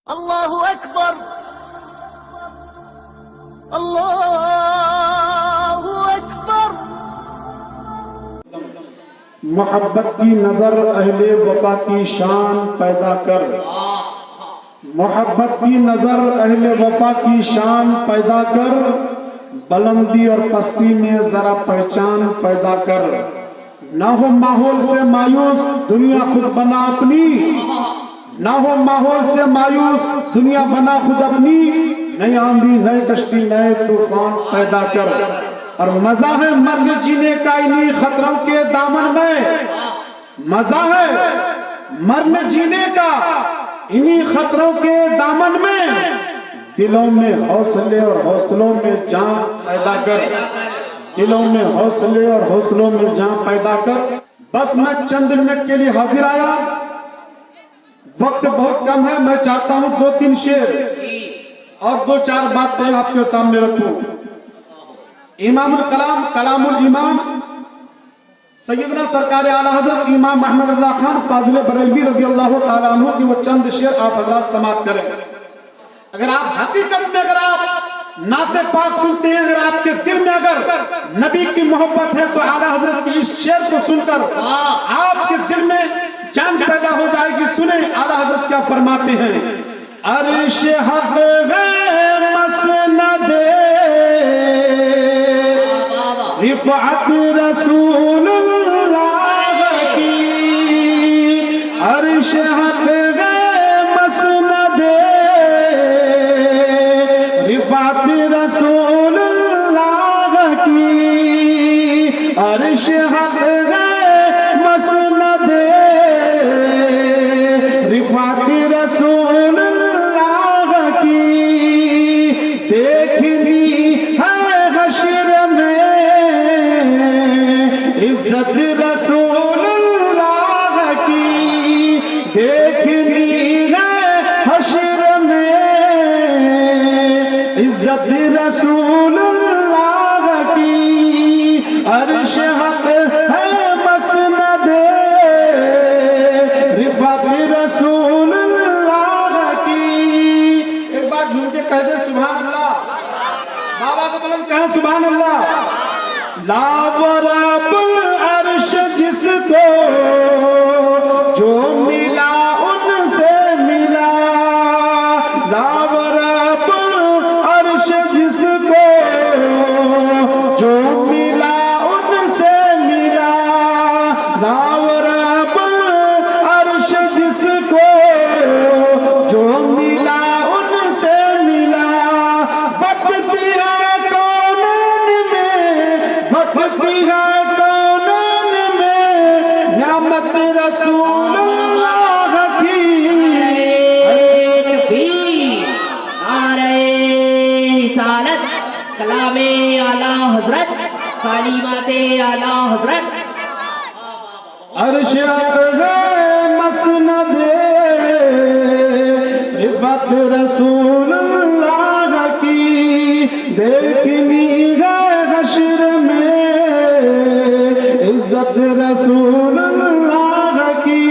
अल्लाहु अकबर, अल्लाहु अकबर। मोहब्बत की नजर अहले वफा की शान पैदा कर। मोहब्बत की नजर अहले वफा की शान पैदा कर। बुलंदी और पस्ती में जरा पहचान पैदा कर। ना हो माहौल से मायूस दुनिया खुद बना अपनी। ना हो माहौल से मायूस दुनिया बना खुद अपनी। नई आंधी नए कश्ती नए तूफान पैदा कर। और मजा है मरने जीने का इन्हीं खतरों के दामन में। मजा है मरने जीने का इन्हीं खतरों के दामन में। दिलों में हौसले और हौसलों में जान पैदा कर। दिलों में हौसले और हौसलों में जान पैदा कर। बस मैं चंद मिनट के लिए हाजिर आया, वक्त बहुत कम है। मैं चाहता हूं 2-3 शेर और 2-4 बातें आपके सामने रखूं। इमामुल कलाम कलामुल इमाम सैयदना सरकार आला हजरत इमाम अहमद रज़ा खान फाजिल बरेलवी रज़ियल्लाहु ताला अन्हु की वो चंद शेर आप हजरात समाप्त करें। अगर आप हकीकत में अगर आप नाते पाक सुनते हैं, अगर आपके दिल में अगर नबी की मोहब्बत है, तो आला हजरत के इस शेर को सुनकर आपके दिल में जान पैदा हो जाएगी। सुने आला हजरत क्या फरमाते हैं। अर्श हक है मसनदे रिफ़अत रसूलुल्लाह की। अर्श हक है मसनदे रिफ़अत रसूलुल्लाह की। अर्श हक है मसनदे रिफ़अत रसूलुल्लाह की। देखनी है हश्र में इज्जत रसूलुल्लाह की। देखनी है हश्र में इज्जत रसूलुल्लाह की। अर्श हक है मसनदे रिफ़अत रसूलुल्लाह की। एक बार झूम के कह दे सुभान अल्लाह। बाबा को बुलंद कहें सुभान अल्लाह। लावरबुल अर्श जिसको जो मिला उनसे मिला। लावरबुल अर्श जिसको जो मिला उनसे मिला। लावरबुल अर्श जिसको जो मिला उनसे मिला। भटती है कौनन में, भटती है कौनन में न्यामत रसूलुल्लाह की। एक भी नारे रिसालत कलामे आला हजरत तालीमाते आला हजरत। अर्श हक है मसनदे रिफ़अत रसूलुल्लाह की। देखनी है हश्र में इज्जत रसूलुल्लाह की।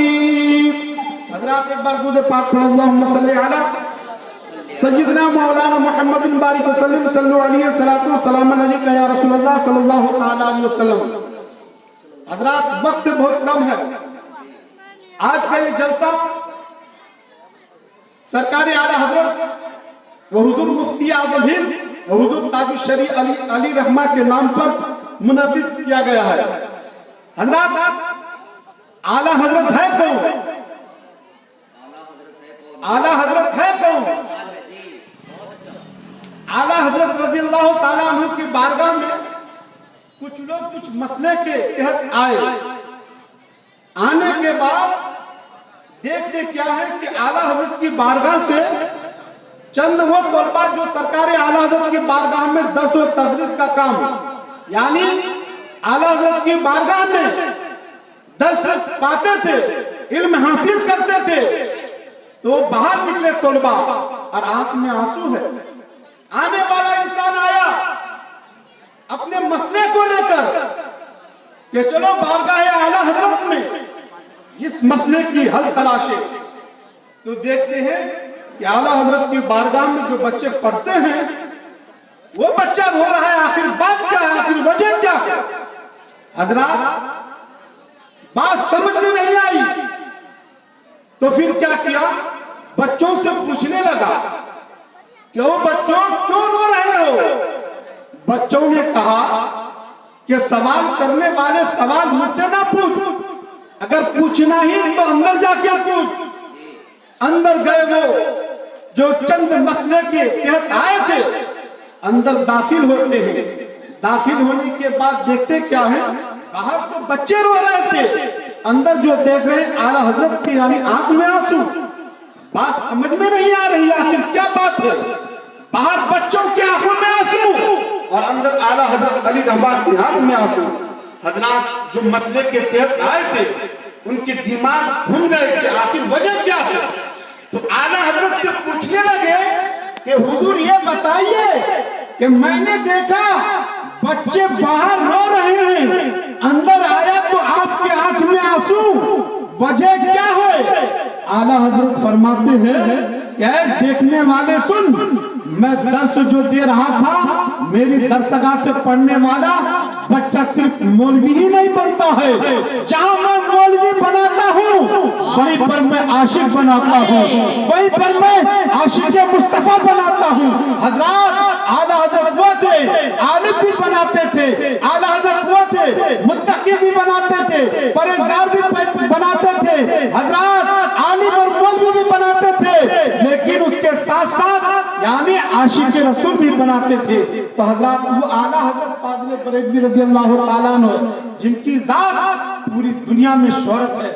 हज़रात एक बार दूध पाक पढ़ अल्लाहुम्मा सल्ली अला सय्यदना मौलाना मुहम्मदिन बारिक वसल्लम सल्लल्लाहु अलैहि सलातु व सलाम अलैका या रसूलल्लाह सल्लल्लाहु तआला अलैहि वसल्लम। हज़रात वक्त बहुत कम है। आज का ये जलसा सरकार आला हजरत व हुजूर मुफ्ती आज़म हिंद व हुजूर ताजुश्शरी अली रहमा के नाम पर मुनक़्क़िद किया गया है। हजरत आला हजरत है कौन? आला हजरत है कौन? आला हजरत रज़ियल्लाहु ताला अन्हु की बारगाह में कुछ लोग कुछ मसले के तहत आए। आने के बाद देखते क्या है कि आला हजरत की बारगाह से चंद वो तलबा जो सरकार आला हजरत की बारगाह में दर्स और तदरीस का काम, यानी आला हजरत की बारगाह में दर्स पाते थे, इल्म हासिल करते थे, तो बाहर निकले तलबा और आंख में आंसू है। आने वाला इंसान आया अपने मसले को लेकर कि चलो बारगाह आला हजरत में इस मसले की हल तलाशे। तो देखते हैं कि आला हजरत की बारगाह में जो बच्चे पढ़ते हैं वो बच्चा रो रहा है, आखिर बात क्या है, आखिर वजह क्या है? हजरत बात समझ में नहीं आई तो फिर क्या किया, बच्चों से पूछने लगा, क्यों बच्चों क्यों रो रहे हो? बच्चों ने कहा कि सवाल करने वाले सवाल मुझसे ना पूछ, अगर पूछना ही तो अंदर जाके पूछ। अंदर गए वो जो चंद मसले के तहत आए थे, अंदर दाखिल होते हैं। दाखिल होने के बाद देखते क्या है, बाहर तो बच्चे रो रहे थे, अंदर जो देख रहे हैं आला हजरत की यानी आंख में आंसू। बात समझ में नहीं आ रही आखिर क्या बात है। बाहर बच्चों की आंखों में आंसू और अंदर आला हजरत अली रहमान की आंख में आंसू। हजरत जो मसले के तहत आए थे उनके दिमाग घूम गए कि आखिर वजह क्या है। तो आला हजरत से पूछने लगे कि हुजूर ये बताइए कि मैंने देखा बच्चे बाहर रो रहे हैं, अंदर आया तो आपके आंख में आंसू, वजह क्या है? आला हजरत फरमाते हैं क्या देखने वाले सुन, मैं दर्स जो दे रहा था, मेरी दरसगाह से पढ़ने वाला बच्चा सिर्फ मौलवी ही नहीं बनता है, जहाँ मैं मौलवी बनाता हूँ वहीं पर मैं आशिक बनाता हूँ, वहीं पर मैं आशिक मुस्तफा बनाता हूँ। हजरत आला हजरत वो थे, आलिम भी बनाते थे, आला हजरत वो थे, मुत्तकी भी बनाते थे, परहेजगार भी बनाते थे, हजरत आलिम और मौलवी भी बनाते थे, लेकिन उसके साथ साथ यानी आशिक रसूल भी बनाते थे। तो हजरत वो आला हजरत फाज़िल बरेलवी रज़ियल्लाहु ताला अन्हु जिनकी जात पूरी दुनिया में शोहरत है,